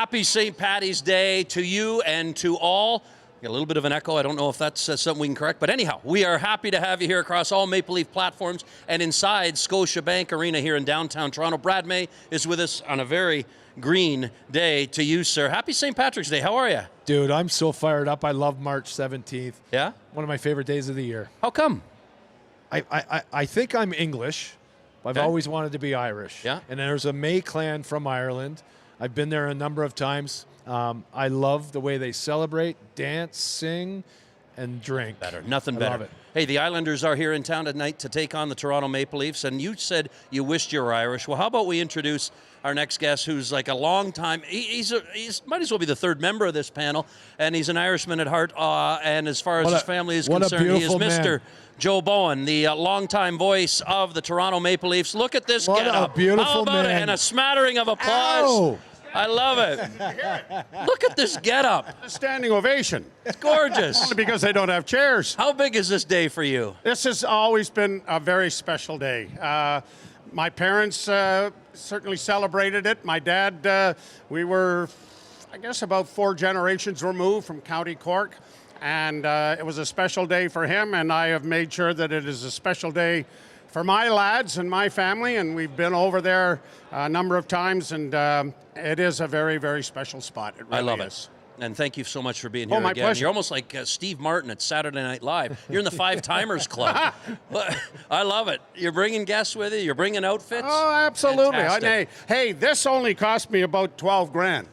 Happy St. Paddy's Day to you and to all. Got a little bit of an echo. I don't know if that's something we can correct. But anyhow, we are happy to have you here across all Maple Leaf platforms and inside Scotiabank Arena here in downtown Toronto. Brad May is with us on a very green day to you, sir. Happy St. Patrick's Day. How are you? Dude, I'm so fired up. I love March 17th. Yeah? One of my favorite days of the year. How come? I think I'm English, but I've always wanted to be Irish. Yeah? And there's a May clan from Ireland. I've been there a number of times. I love the way they celebrate, dance, sing, and drink. Nothing better. I love it. Hey, the Islanders are here in town tonight to take on the Toronto Maple Leafs, and you said you wished you were Irish. Well, how about we introduce our next guest, who's like a long time, he's might as well be the third member of this panel, and he's an Irishman at heart, and as far as his family is concerned, he is Mr. Joe Bowen, the longtime voice of the Toronto Maple Leafs. Look at this What get-up. a beautiful How about man. it? And a smattering of applause. Ow. I love it. Look at this get-up. A standing ovation. It's gorgeous. Only because they don't have chairs. How big is this day for you? This has always been a very special day. My parents certainly celebrated it. My dad, we were, I guess, about 4 generations removed from County Cork. And it was a special day for him, and I have made sure that it is a special day for my lads and my family, and we've been over there a number of times, and it is a very, very special spot. It really I love is. it. And thank you so much for being here my again. pleasure. You're almost like Steve Martin at Saturday Night Live. You're in the Five Timers Club. I love it. You're bringing guests with you. You're bringing outfits. Oh, absolutely. Fantastic. Hey, this only cost me about 12 grand.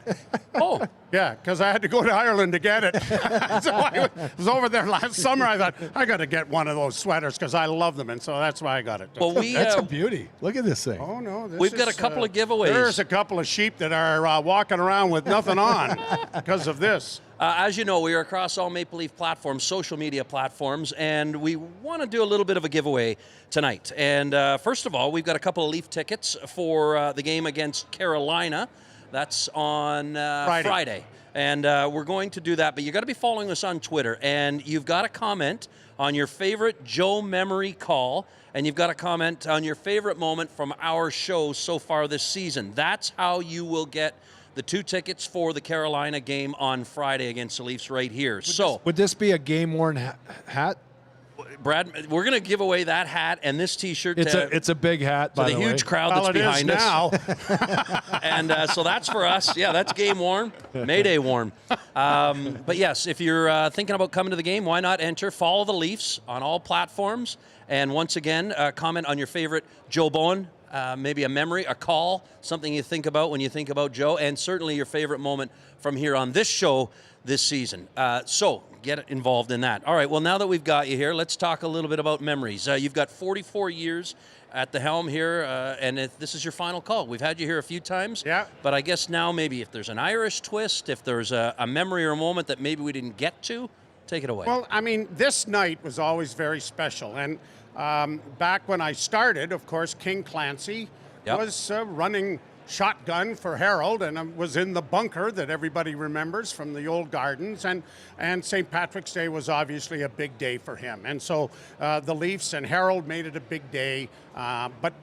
Oh. Yeah, because I had to go to Ireland to get it. So I was over there last summer. I thought, I got to get one of those sweaters because I love them, and so that's why I got it. Well, That's a beauty. Look at this thing. Oh, no. We've got a couple of giveaways. There's a couple of sheep that are walking around with nothing on because of this. As you know, we are across all Maple Leaf platforms, social media platforms, and we want to do a little bit of a giveaway tonight. And first of all, we've got a couple of Leaf tickets for the game against Carolina. That's on Friday. And we're going to do that, but you got to be following us on Twitter, and you've got to comment on your favorite Joe memory call, and you've got to comment on your favorite moment from our show so far this season. That's how you will get the 2 tickets for the Carolina game on Friday against the Leafs right here. Would this be a game-worn hat? Brad, we're going to give away that hat and this T-shirt. It's a big hat, by the way. The huge crowd that's behind us. Now. And so that's for us. Yeah, that's game worn, Mayday worn. But yes, if you're thinking about coming to the game, why not enter? Follow the Leafs on all platforms. And once again, comment on your favorite Joe Bowen, maybe a memory, a call, something you think about when you think about Joe, and certainly your favorite moment from here on this show this season. So get involved in that. All right, well, now that we've got you here, let's talk a little bit about memories. You've got 44 years at the helm here, and this is your final call. We've had you here a few times, Yeah. but I guess now maybe if there's an Irish twist, if there's a memory or a moment that maybe we didn't get to, take it away. Well, I mean, this night was always very special. And back when I started, of course, King Clancy was running shotgun for Harold, and was in the bunker that everybody remembers from the old gardens. And St. Patrick's Day was obviously a big day for him. And so the Leafs and Harold made it a big day, but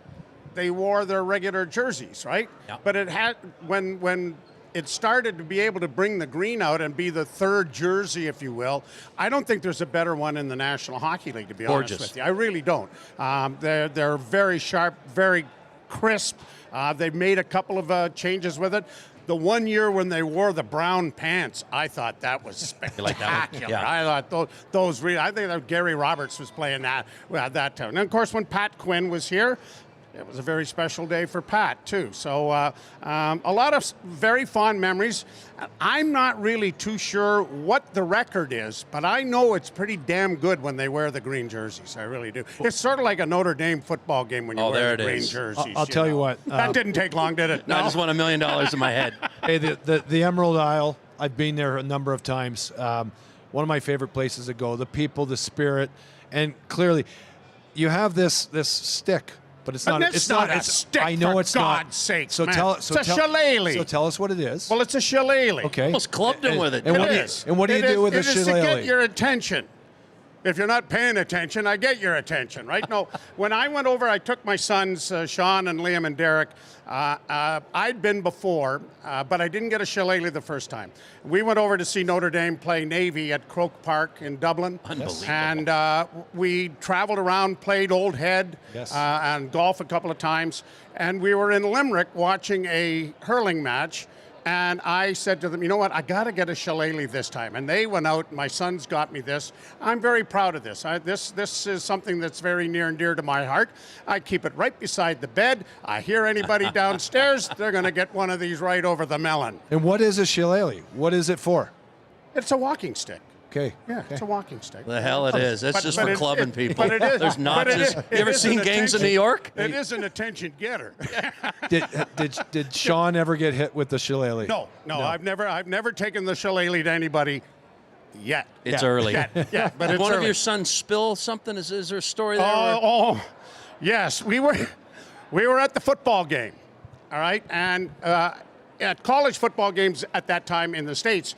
they wore their regular jerseys, right? Yep. But it had when it started to be able to bring the green out and be the third jersey, if you will. I don't think there's a better one in the National Hockey League, to be honest with you. I really don't. They're very sharp, very crisp. They've made a couple of changes with it. The one year when they wore the brown pants, I thought that was spectacular. Like that one? Yeah. I thought those really, I think that Gary Roberts was playing that at that time. And of course, when Pat Quinn was here, it was a very special day for Pat, too. So a lot of very fond memories. I'm not really too sure what the record is, but I know it's pretty damn good when they wear the green jerseys. I really do. It's sort of like a Notre Dame football game when you wear the green jerseys. I'll tell you what. That didn't take long, did it? No, I just won $1 million in my head. Hey, the Emerald Isle, I've been there a number of times. One of my favorite places to go. The people, the spirit, and clearly, you have this stick. But it's not a stick. I know for it's not. God's sake, So man. it's a shillelagh. So tell us what it is. Well, it's a shillelagh. Okay. Almost clubbed him with it. And what do you do with a It is to shillelagh? get your attention. If you're not paying attention, I get your attention, right? No, when I went over, I took my sons, Sean and Liam and Derek. I'd been before, but I didn't get a shillelagh the first time. We went over to see Notre Dame play Navy at Croke Park in Dublin. Unbelievable. And we traveled around, played Old Head, Yes. and golf a couple of times. And we were in Limerick watching a hurling match. And I said to them, you know what, I got to get a shillelagh this time. And they went out, my sons got me this. I'm very proud of this. This is something that's very near and dear to my heart. I keep it right beside the bed. I hear anybody downstairs, they're going to get one of these right over the melon. And what is a shillelagh? What is it for? It's a walking stick. Okay. Yeah, it's a walking stick. The hell it is. It's just for clubbing people. But it is. There's notches. You ever seen Gangs in New York? It is an attention getter. Did Sean ever get hit with the shillelagh? No. I've never taken the shillelagh to anybody yet. It's early. Yeah, but Did it's one early. of your sons spill something? Is there a story there? Yes. We were at the football game, all right? And at college football games at that time in the States,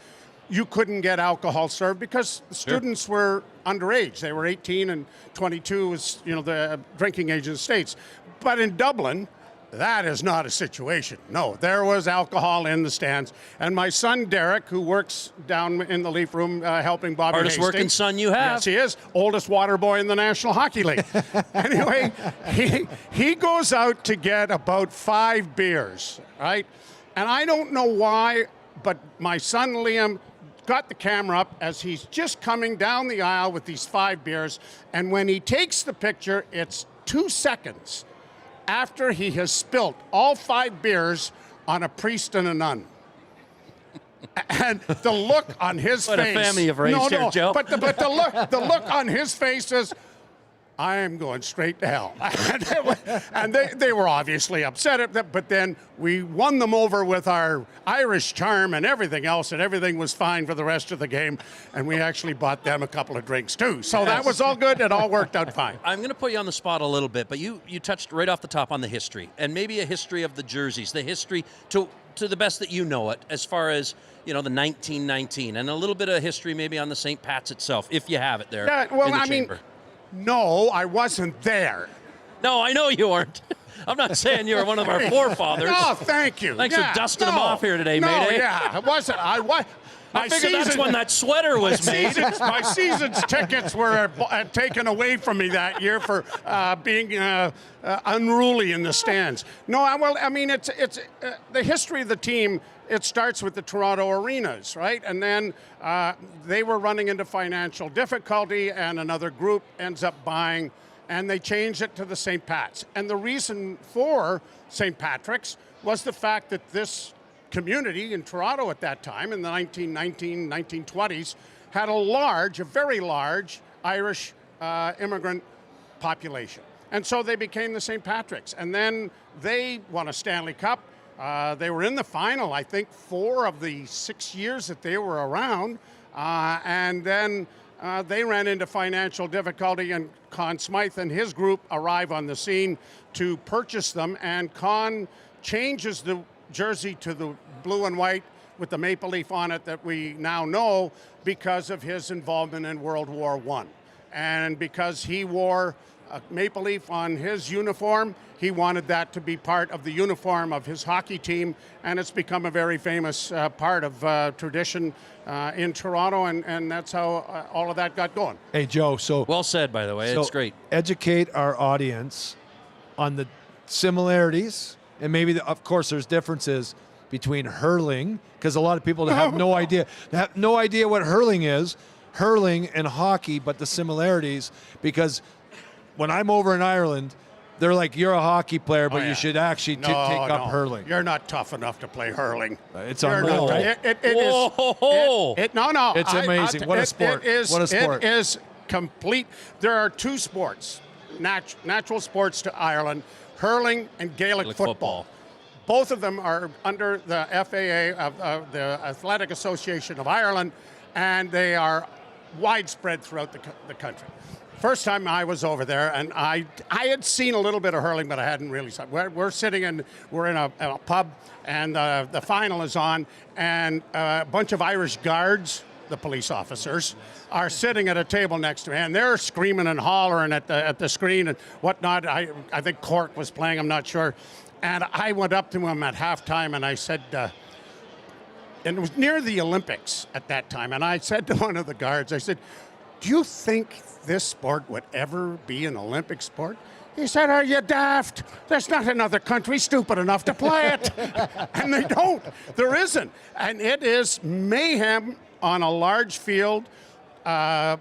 you couldn't get alcohol served because the students were underage. They were 18 and 22 was, the drinking age in the States. But in Dublin, that is not a situation. No, there was alcohol in the stands. And my son, Derek, who works down in the Leaf Room helping Bobby Hardest Hastings. working son you have. Yes, he is. Oldest water boy in the National Hockey League. Anyway, he goes out to get about 5 beers, right? And I don't know why, but my son, Liam, got the camera up as he's just coming down the aisle with these 5 beers. And when he takes the picture, it's 2 seconds after he has spilt all 5 beers on a priest and a nun. And the look on his What face. a family you've raised here, Joe. But the look on his face is, I am going straight to hell. And they were obviously upset at that, but then we won them over with our Irish charm and everything else, and everything was fine for the rest of the game. And we actually bought them a couple of drinks too. So that was all good. It all worked out fine. I'm going to put you on the spot a little bit, but you touched right off the top on the history, and maybe a history of the jerseys, the history to the best that you know it, as far as, the 1919, and a little bit of history maybe on the St. Pat's itself, if you have it there. Yeah, well, in the I mean, chamber. no, I wasn't there. No, I know you weren't. I'm not saying you were one of our forefathers. Oh, thank you. Thanks for dusting them off here today, no, Mayday. Yeah, it wasn't. I figured that's when that sweater was made. My season's tickets were taken away from me that year for being unruly in the stands. No, well, I mean, it's the history of the team. It starts with the Toronto Arenas, right? And then they were running into financial difficulty, and another group ends up buying, and they changed it to the St. Pat's. And the reason for St. Patrick's was the fact that this community in Toronto at that time, in the 1920s, had a very large Irish immigrant population. And so they became the St. Patrick's. And then they won a Stanley Cup. They were in the final, I think, 4 of the 6 years that they were around. And then they ran into financial difficulty, and Conn Smythe and his group arrive on the scene to purchase them. And Conn changes the jersey to the blue and white with the maple leaf on it that we now know because of his involvement in World War I. And because he wore a maple leaf on his uniform, he wanted that to be part of the uniform of his hockey team, and it's become a very famous part of tradition in Toronto, and that's how all of that got going. Hey, Joe, so... Well said, by the way. It's great. Educate our audience on the similarities, and maybe, of course, there's differences between hurling, because a lot of people have no idea. They have no idea what hurling is, hurling and hockey, but the similarities, because when I'm over in Ireland, they're like, you're a hockey player, but you should actually take up hurling. You're not tough enough to play hurling. It's unreal, right? No. It's amazing. What a sport. What a sport. It is complete. There are 2 sports, natural sports to Ireland, hurling and Gaelic football. Both of them are under the FAA, of the Athletic Association of Ireland, and they are widespread throughout the country. First time I was over there, and I had seen a little bit of hurling, but I hadn't really seen. We're sitting in a pub, and the final is on, and a bunch of Irish guards, the police officers, are sitting at a table next to me, and they're screaming and hollering at the screen and whatnot. I think Cork was playing, I'm not sure. And I went up to him at halftime, and I said, and it was near the Olympics at that time, and I said to one of the guards, I said, do you think this sport would ever be an Olympic sport? He said, are you daft? There's not another country stupid enough to play it. And they don't. There isn't. And it is mayhem on a large field, 12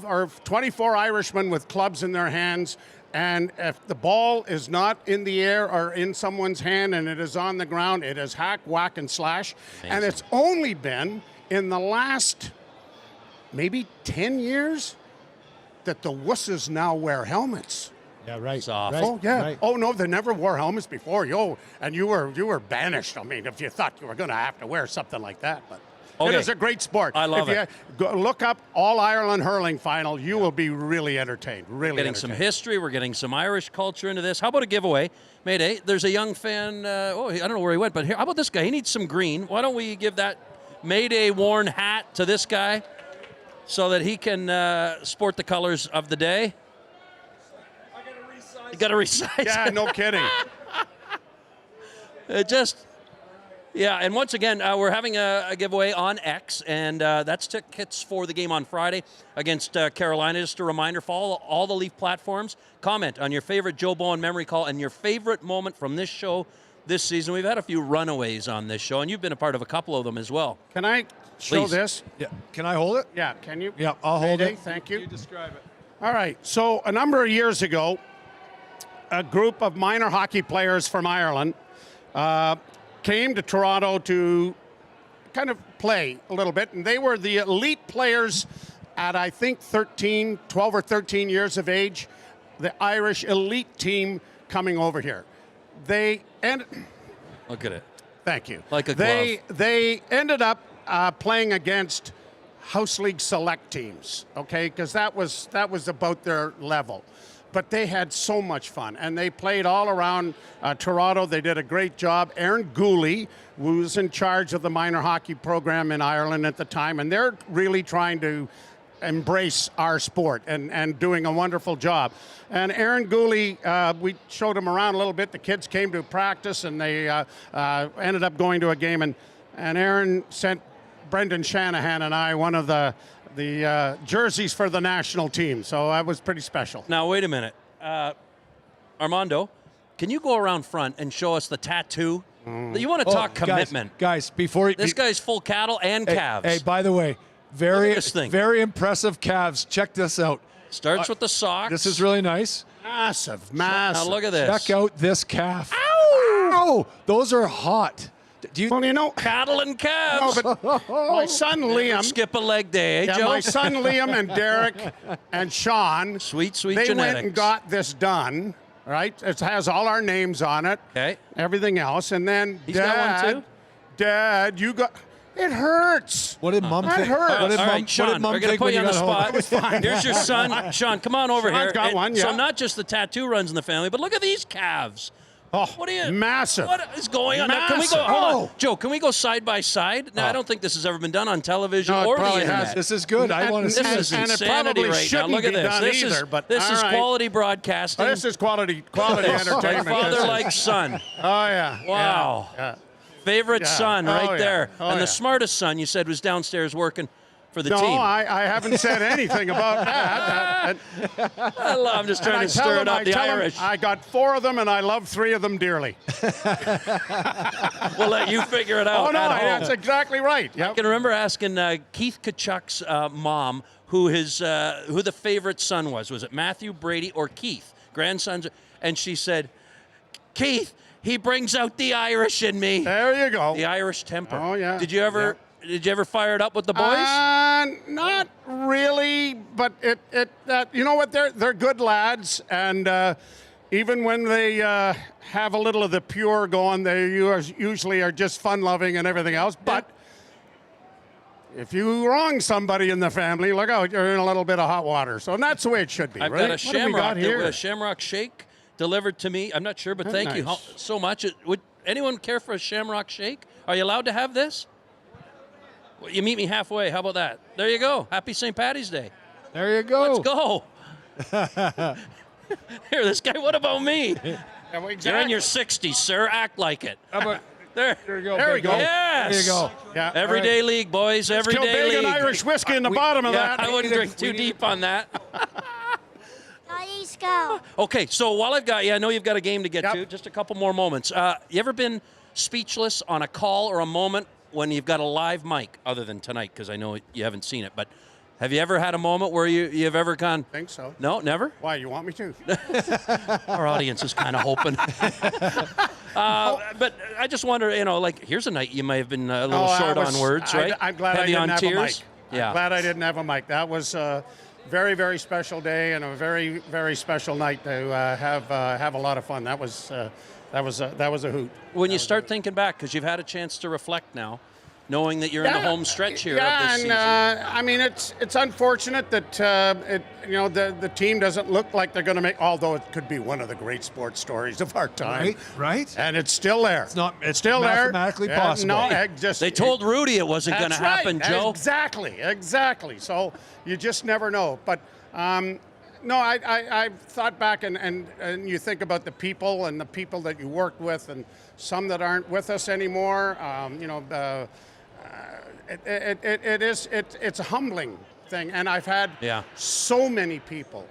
or 24 Irishmen with clubs in their hands. And if the ball is not in the air or in someone's hand and it is on the ground, it is hack, whack, and slash. Amazing. And it's only been in the last maybe 10 years that the wusses now wear helmets. Yeah, right. Soft. Right. Oh, yeah. Right. Oh, no, they never wore helmets before. And you were banished. I mean, if you thought you were going to have to wear something like that. But it is a great sport. I love it. Look up All-Ireland Hurling Final. You will be really entertained. Really getting some history. We're getting some Irish culture into this. How about a giveaway? Mayday, there's a young fan. I don't know where he went, but here, how about this guy? He needs some green. Why don't we give that Mayday worn hat to this guy so that he can sport the colors of the day? You got to resize. Yeah, no kidding. Yeah, and once again, we're having a giveaway on X, and that's tickets for the game on Friday against Carolina. Just a reminder, follow all the Leaf platforms. Comment on your favorite Joe Bowen memory call and your favorite moment from this show this season. We've had a few runaways on this show, and you've been a part of a couple of them as well. Can I show Please. this? Yeah. Can I hold it? Yeah, can you? Yeah, I'll hold it. Thank you. You describe it. All right, so a number of years ago, a group of minor hockey players from Ireland came to Toronto to kind of play a little bit, and they were the elite players at, I think, 12 or 13 years of age, the Irish elite team coming over here. Look at it. Thank you. Like a glove. They ended up playing against House League select teams, okay, because that was about their level. But they had so much fun, and they played all around Toronto. They did a great job. Aaron Gooley, who was in charge of the minor hockey program in Ireland at the time, and they're really trying to embrace our sport and doing a wonderful job. And Aaron Gooley, we showed him around a little bit. The kids came to practice, and they ended up going to a game, and Aaron sent Brendan Shanahan and I one of the jerseys for the national team, so that was pretty special. Now, wait a minute. Armando, can you go around front and show us the tattoo? You want to talk commitment. Guys, before... This guy's full cattle and calves. Hey, by the way, very impressive calves. Check this out. Starts with the socks. This is really nice. Massive. Now, look at this. Check out this calf. Ow! Those are hot. Do you? Well, you know, Cattle and calves. no, but my son Liam, Skip a leg day, eh, yeah, Joe? my son Liam and Derek and Sean, Sweet, sweet they genetics. went and got this done. Right, it has all our names on it. Okay. Everything else, and then He's got one too? Dad, you got. It hurts. What did Mom That think? hurts. What did All Mom, right, Sean, what did Mom we're going to think put when you on the got home? spot. Here's your son. Sean, come on over Sean's here. got one, So yeah. not just the tattoo runs in the family, but look at these calves. Oh, What are you? massive. What is going on? Now, can we go? Massive. Hold on, Oh. Joe. Can we go side by side? Now, I don't think this has ever been done on television No, it or the probably internet. hasn't. This is good. I want to see This is and it insanity probably right now. shouldn't Look at be this. done This either, is but this all is right. quality broadcasting. This is quality entertainment. Like this father, is. like son. Oh yeah. Wow. Yeah. Favorite Yeah. son, Oh, right yeah. there. Oh, And yeah. the smartest son, you said, was downstairs working for the No, team. I haven't said anything about that. I'm just trying I to tell stir them, it up I the tell them, Irish. I got 4 of them, and I love 3 of them dearly. We'll let you figure it out Oh no, at home. that's exactly right. I Yep. can remember asking Keith Kachuk's mom who the favorite son was. Was it Matthew, Brady, or Keith? Grandsons. And she said, Keith, he brings out the Irish in me. There you go. The Irish temper. Oh, yeah. Did you ever fire it up with the boys? Not really, but you know what? They're good lads, and even when they have a little of the pure going, they usually are just fun-loving and everything else. But if you wrong somebody in the family, look out, you're in a little bit of hot water. So that's the way it should be. I've right? got a What have we got here? shamrock shake delivered to me. I'm not sure, but thank you Nice. so much. Would anyone care for a shamrock shake? Are you allowed to have this? Well, you meet me halfway. How about that? There you go. Happy St. Patty's Day. There you go. Let's go. Here, this guy. What about me? Yeah, well, You're in your 60s, sir. Act like it. How about, There. there you go. There we big go. guy. Yes. There you go. Yeah. Everyday league, boys. Everyday Kilbeggan league. Irish whiskey in the We- bottom of Yeah, that. I wouldn't drink too deep on that. Let's go. Okay, so while I've got you, I know you've got a game to get Yep. to. Just a couple more moments. You ever been speechless on a call or a moment when you've got a live mic, other than tonight, because I know you haven't seen it, but have you ever had a moment where you've ever gone, Think so. no, never? Why, you want me to? Our audience is kind of hoping. But I just wonder, here's a night you may have been a little short on words, right? I'm glad Heavy I didn't on have tears. a mic. Yeah. I'm glad I didn't have a mic. That was a very, very special day and a very, very special night to have a lot of fun. That was a hoot. When you start thinking back, because you've had a chance to reflect now, knowing that you're in the home stretch here of this season. I mean, it's unfortunate that the team doesn't look like they're going to make. Although it could be one of the great sports stories of our time, Right? And it's still there. It's still there. mathematically possible. No, They told Rudy it wasn't going to That's happen, right. Joe. Exactly. So you just never know. But no, I thought back and you think about the people and the people that you worked with and some that aren't with us anymore. It's a humbling thing, and I've had so many people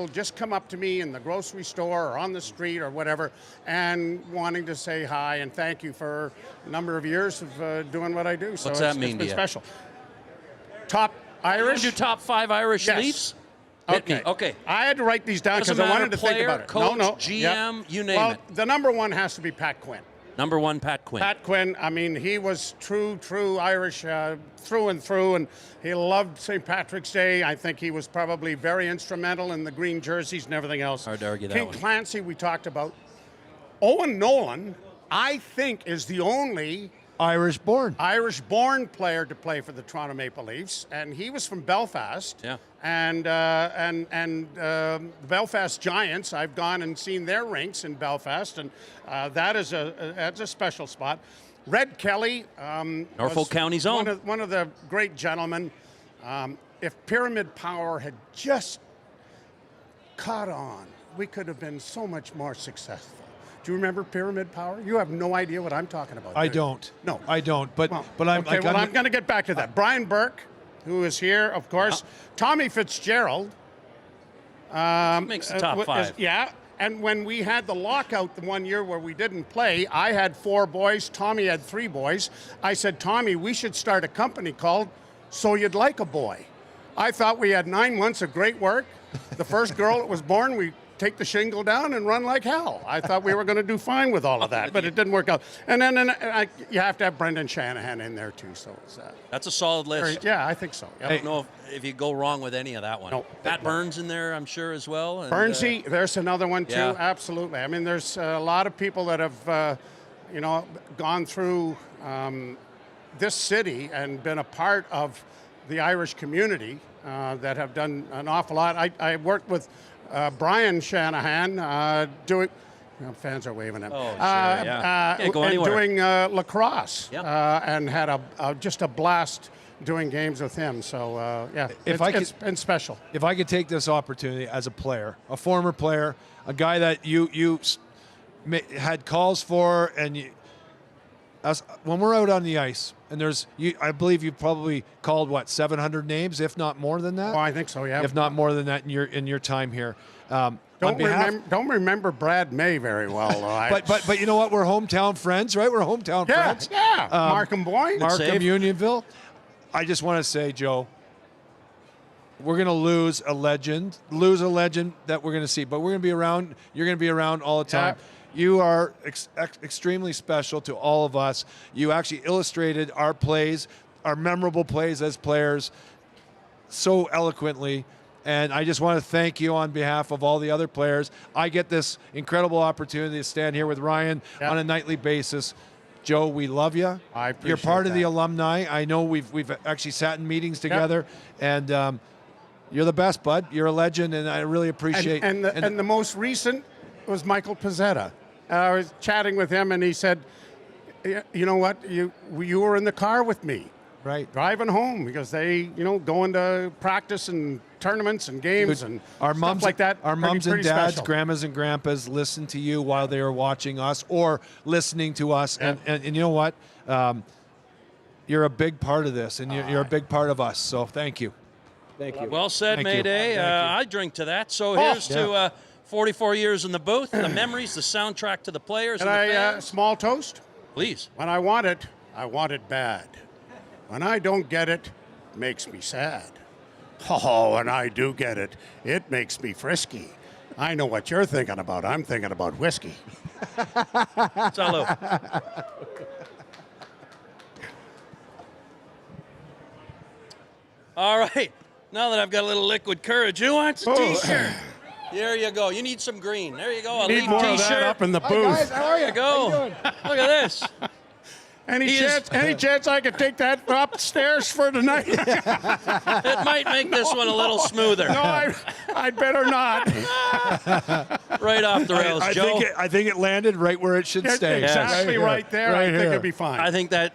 just come up to me in the grocery store or on the street or whatever and wanting to say hi and thank you for a number of years of doing what I do. So What's that it's mean been to you? special. Top Irish? Your top 5 Irish Yes. Leafs? Hit me. Okay. I had to write these down Doesn't because I wanted matter, to think player, about it. coach, no, GM, you name well, it. the number one has to be Pat Quinn. Number 1, Pat Quinn. Pat Quinn, I mean, he was true Irish through and through, and he loved St. Patrick's Day. I think he was probably very instrumental in the green jerseys and everything else. Hard to argue that King one. Clancy, we talked about. Owen Nolan, I think, is the only Irish-born. Irish-born player to play for the Toronto Maple Leafs, and he was from Belfast. Yeah. And the Belfast Giants, I've gone and seen their rinks in Belfast, and that's a special spot. Red Kelly, Norfolk was County's own. one of the great gentlemen. If Pyramid Power had just caught on, we could have been so much more successful. Do you remember Pyramid Power? You have no idea what I'm talking about. I do you? don't. No. I don't. But Well, I'm. okay, like, I'm going to get back to that. Brian Burke, who is here, of course. Tommy Fitzgerald. Makes the top 5. Yeah. And when we had the lockout the one year where we didn't play, I had 4 boys. Tommy had 3 boys. I said, Tommy, we should start a company called So You'd Like a Boy. I thought we had 9 months of great work. The first girl that was born, we take the shingle down and run like hell. I thought we were going to do fine with all of that, but it didn't work out. And then you have to have Brendan Shanahan in there too. So it's, that's a solid list. yeah, I think so. Yep. I don't know if you go wrong with any of that one. No. Pat Burns in there, I'm sure, as well. And, Burnsy, there's another one too. yeah. Absolutely. I mean, there's a lot of people that have, gone through this city and been a part of the Irish community that have done an awful lot. I worked with Brian Shanahan doing. Fans are waving at me. Oh, sure, yeah. Can't go anywhere. Doing lacrosse, Yep. and had just a blast doing games with him. So yeah, it's been special. If I could take this opportunity as a player, a former player, a guy that you had calls for, and when we're out on the ice, and I believe you probably called 700 names, if not more than that. Oh, I think so. Yeah. If not more than that in your time here. Don't remember Brad May very well. But you know what? We're hometown friends, right? We're hometown friends. Yeah. Markham Boy. Markham Unionville. I just want to say, Joe, we're going to lose a legend that we're going to see, but we're going to be around. You're going to be around all the time. Yeah. You are extremely special to all of us. You actually illustrated our plays, our memorable plays as players, so eloquently. And I just want to thank you on behalf of all the other players. I get this incredible opportunity to stand here with Ryan on a nightly basis. Joe, we love you. I appreciate You're part of the that. alumni. I know we've actually sat in meetings together, and you're the best, bud. You're a legend, and I really appreciate. And the most recent was Michael Pizzetta. I was chatting with him, and he said, "You know what? You were in the car with me, right, driving home because they, going to practice and tournaments and games and our stuff mums like that. Our mums and dads, special. grandmas and grandpas listen to you while they are watching us or listening to us, and you know what? You're a big part of this, and you're a big part of us. So thank you. Thank you. Well said, Thank you. Mayday. Thank you. I drink to that. So here's to 44 years in the booth, the memories, the soundtrack to the players And and the I fans. small toast. Please. When I want it bad. When I don't get it, makes me sad. Oh, when I do get it, it makes me frisky. I know what you're thinking about. I'm thinking about whiskey. Salud. All right. Now that I've got a little liquid courage, who wants a T-shirt? There you go. You need some green. There you go. A Need Leaf more T-shirt. of that up in the booth. Hi guys, how are you? There you go. Look at this. Any chance I could take that upstairs for tonight? It might make this one a little smoother. No, I'd better not. Right off the rails, Joe. I think it landed right where it should stay. Exactly here. right there. I think it'd be fine. I think that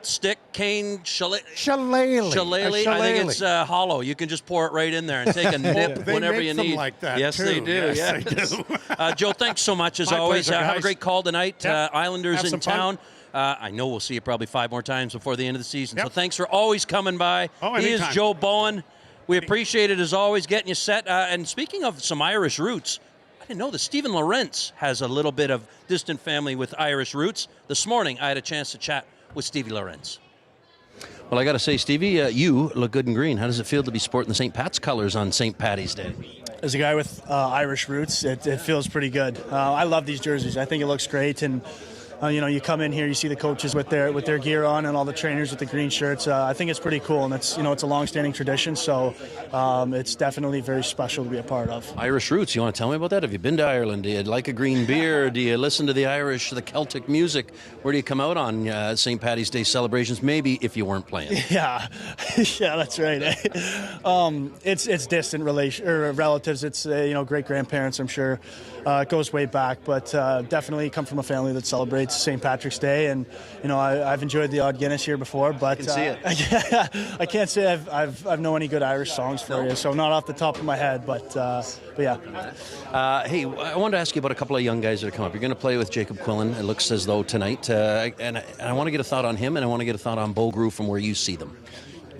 stick, cane, shillelagh, Shillelagh. I think it's hollow. You can just pour it right in there and take a nip They whenever make you them need. like that, yes, too. they do. Yes, they do. Joe, thanks so much as My always. pleasure, Have a guys. great call tonight. Yep. Islanders Have in some fun. town. I know we'll see you probably 5 more times before the end of the season. Yep. So thanks for always coming by. Oh, he is anytime. Joe Bowen. We appreciate it as always, getting you set. And speaking of some Irish roots, I didn't know that Stephen Lawrence has a little bit of distant family with Irish roots. This morning, I had a chance to chat with Stevie Lawrence. Well, I got to say, Stevie, you look good in green. How does it feel to be sporting the St. Pat's colors on St. Patty's Day? As a guy with Irish roots, it feels pretty good. I love these jerseys. I think it looks great, and you come in here, you see the coaches with their gear on, and all the trainers with the green shirts. I think it's pretty cool, and it's a long-standing tradition. So it's definitely very special to be a part of. Irish roots. You want to tell me about that? Have you been to Ireland? Do you like a green beer? Do you listen to the Irish, the Celtic music? Where do you come out on St. Patty's Day celebrations? Maybe if you weren't playing. Yeah, that's right. It's distant relatives. It's great grandparents. I'm sure it goes way back, but definitely come from a family that celebrates St. Patrick's Day, and I've enjoyed the odd Guinness here before, but I can see it. I can't say I've know any good Irish songs for you, so not off the top of my head, but yeah. Hey, I wanted to ask you about a couple of young guys that are coming up. You're going to play with Jacob Quillen, it looks as though tonight, and I want to get a thought on him, and I want to get a thought on Bo Grew from where you see them.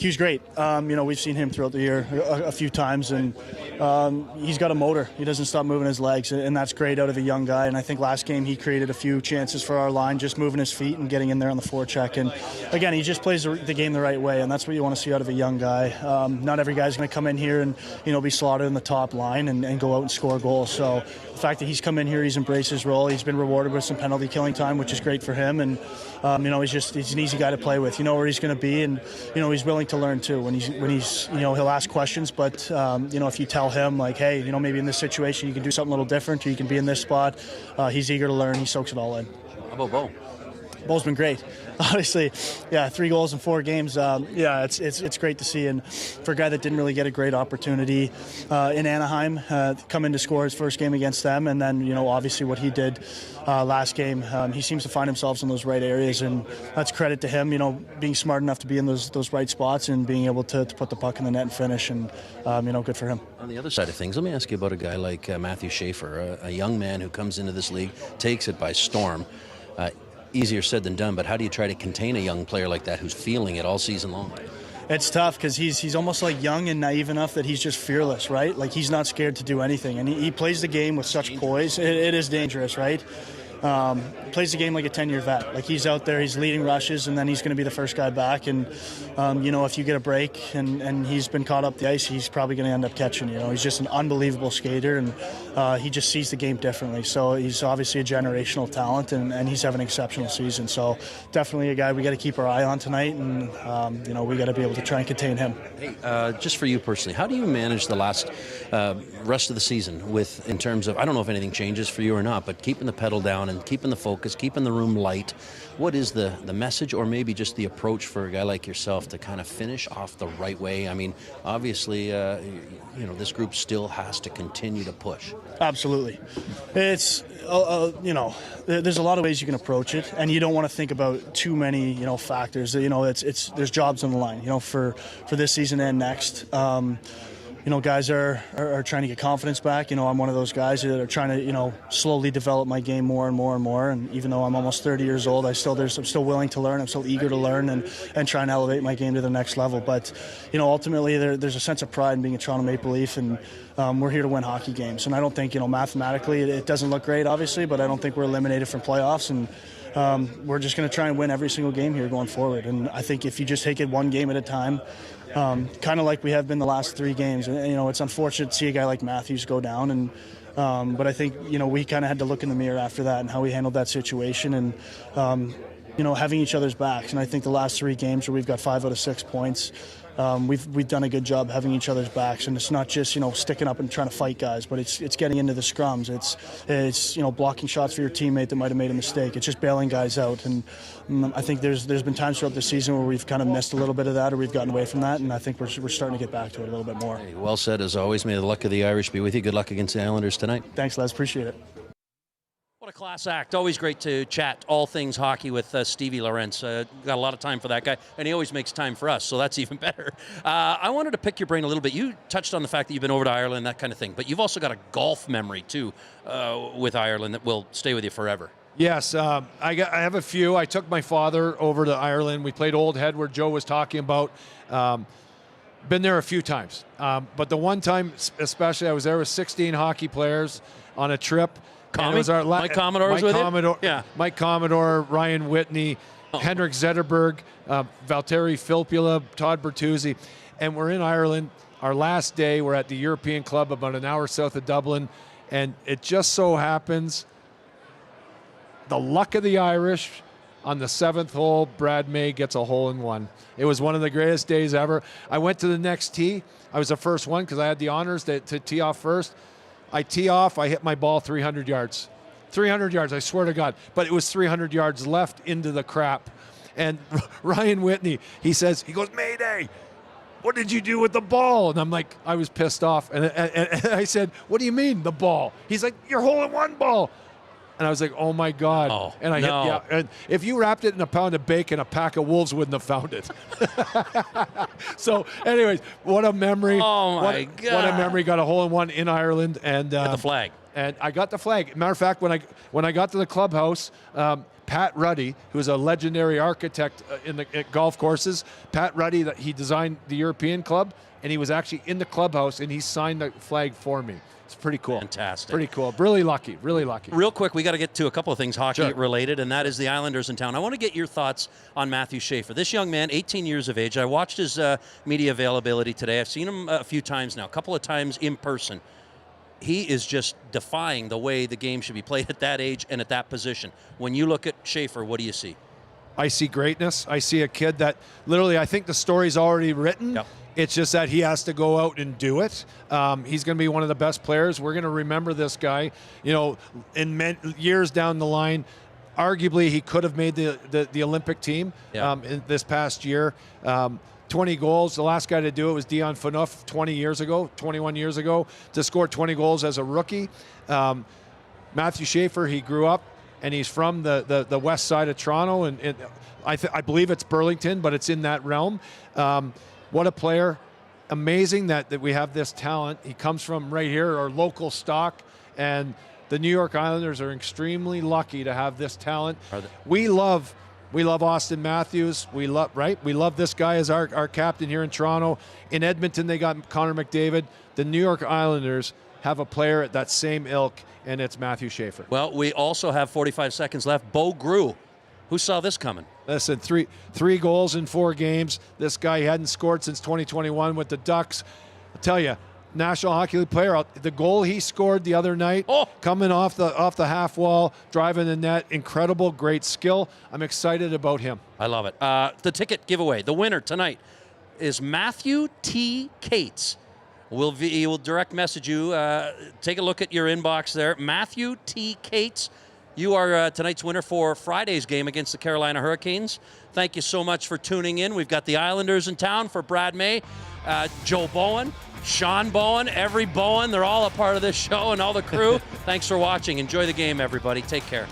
Q's great. We've seen him throughout the year a few times, and he's got a motor. He doesn't stop moving his legs, and that's great out of a young guy. And I think last game he created a few chances for our line, just moving his feet and getting in there on the forecheck. And again, he just plays the game the right way, and that's what you want to see out of a young guy. Not every guy's going to come in here and be slaughtered in the top line and go out and score goals. So the fact that he's come in here, he's embraced his role. He's been rewarded with some penalty killing time, which is great for him. And he's an easy guy to play with. You know where he's going to be, and he's willing to learn too. When he's he'll ask questions, but if you tell him like, hey, maybe in this situation you can do something a little different, or you can be in this spot, he's eager to learn. He soaks it all in. How about Bo? Bo's been great. Obviously, 3 goals in 4 games. It's great to see. And for a guy that didn't really get a great opportunity in Anaheim, come in to score his first game against them, and then obviously what he did last game, he seems to find himself in those right areas, and that's credit to him. Being smart enough to be in those right spots and being able to put the puck in the net and finish, and good for him. On the other side of things, let me ask you about a guy like Matthew Schaefer, a young man who comes into this league, takes it by storm. Easier said than done, but how do you try to contain a young player like that who's feeling it all season long? It's tough because he's almost like young and naive enough that he's just fearless, right? Like he's not scared to do anything, and he plays the game with such poise. It is dangerous, right? Plays the game like a 10-year vet. Like he's out there, he's leading rushes, and then he's going to be the first guy back. And if you get a break and he's been caught up the ice, he's probably going to end up catching. He's just an unbelievable skater, and he just sees the game differently. So he's obviously a generational talent, and he's having an exceptional season. So definitely a guy we got to keep our eye on tonight, and we got to be able to try and contain him. Hey, just for you personally, how do you manage the last rest of the season in terms of, I don't know if anything changes for you or not, but keeping the pedal down and keeping the focus, keeping the room light? What is the message, or maybe just the approach for a guy like yourself to kind of finish off the right way? I mean, obviously, this group still has to continue to push. Absolutely. It's, there's a lot of ways you can approach it, and you don't want to think about too many, factors. There's jobs on the line, for this season and next. Guys are trying to get confidence back. I'm one of those guys that are trying to, slowly develop my game more and more and more. And even though I'm almost 30 years old, I'm still willing to learn. I'm still eager to learn and try and elevate my game to the next level. But, ultimately there's a sense of pride in being a Toronto Maple Leaf, and we're here to win hockey games. And I don't think, mathematically it doesn't look great, obviously, but I don't think we're eliminated from playoffs. And we're just going to try and win every single game here going forward. And I think if you just take it one game at a time, kind of like we have been the last 3 games. And, it's unfortunate to see a guy like Matthews go down, and but I think we kind of had to look in the mirror after that and how we handled that situation, and having each other's backs. And I think the last 3 games where we've got 5 out of 6 points, we've done a good job having each other's backs, and it's not just sticking up and trying to fight guys, but it's getting into the scrums. It's blocking shots for your teammate that might have made a mistake. It's just bailing guys out, and I think there's been times throughout the season where we've kind of missed a little bit of that, or we've gotten away from that, and I think we're starting to get back to it a little bit more. Hey, well said as always. May the luck of the Irish be with you. Good luck against the Islanders tonight. Thanks, Les. Appreciate it. What a class act. Always great to chat all things hockey with Stevie Lawrence. Got a lot of time for that guy, and he always makes time for us, so that's even better. I wanted to pick your brain a little bit. You touched on the fact that you've been over to Ireland, that kind of thing, but you've also got a golf memory, too, with Ireland that will stay with you forever. Yes, I have a few. I took my father over to Ireland. We played Old Head, where Joe was talking about. Been there a few times. But the one time especially, I was there with 16 hockey players on a trip. Mike Commodore was with you? Yeah. Mike Commodore, Ryan Whitney, Henrik Zetterberg, Valtteri Filppula, Todd Bertuzzi. And we're in Ireland. Our last day, we're at the European Club about an hour south of Dublin. And it just so happens, the luck of the Irish, on the 7th hole, Brad May gets a hole-in-one. It was one of the greatest days ever. I went to the next tee. I was the first one because I had the honors to tee off first. I tee off, I hit my ball 300 yards. 300 yards, I swear to God. But it was 300 yards left into the crap. And Ryan Whitney, he goes, Mayday, what did you do with the ball? And I'm like, I was pissed off. And I said, what do you mean, the ball? He's like, your hole-in-one ball. And I was like, oh, my God. Oh, and I no. hit, yeah. And if you wrapped it in a pound of bacon, a pack of wolves wouldn't have found it. So, anyways, what a memory. Oh, my God. What a memory. Got a hole-in-one in Ireland. And the flag. And I got the flag. Matter of fact, when I got to the clubhouse, Pat Ruddy, who's a legendary architect at golf courses, Pat Ruddy, he designed the European Club, and he was actually in the clubhouse, and he signed the flag for me. It's pretty cool. Fantastic. Pretty cool. Really lucky. Really lucky. Real quick, we got to get to a couple of things hockey Sure. related, and that is the Islanders in town. I want to get your thoughts on Matthew Schaefer. This young man, 18 years of age. I watched his media availability today. I've seen him a few times now, a couple of times in person. He is just defying the way the game should be played at that age and at that position. When you look at Schaefer, what do you see? I see greatness. I see a kid that literally, I think the story's already written. Yep. It's just that he has to go out and do it. He's going to be one of the best players. We're going to remember this guy, in years down the line. Arguably, he could have made the Olympic team in this past year. 20 goals. The last guy to do it was Dion Phaneuf 21 years ago, to score 20 goals as a rookie. Matthew Schaefer, he grew up, and he's from the west side of Toronto, and I believe it's Burlington, but it's in that realm. What a player. Amazing that we have this talent. He comes from right here, our local stock, and the New York Islanders are extremely lucky to have this talent. We love Austin Matthews. We love this guy as our captain here in Toronto. In Edmonton, they got Connor McDavid. The New York Islanders have a player at that same ilk, and it's Matthew Schaefer. Well, we also have 45 seconds left. Bo Grew. Who saw this coming? Listen, three goals in 4 games. This guy hadn't scored since 2021 with the Ducks. I'll tell you, National Hockey League player. The goal he scored the other night, coming off the half wall, driving the net, incredible, great skill. I'm excited about him. I love it. The ticket giveaway, the winner tonight is Matthew T. Cates. He will direct message you. Take a look at your inbox there. Matthew T. Cates. You are tonight's winner for Friday's game against the Carolina Hurricanes. Thank you so much for tuning in. We've got the Islanders in town for Brad May, Joe Bowen, Sean Bowen, every Bowen. They're all a part of this show and all the crew. Thanks for watching. Enjoy the game, everybody. Take care.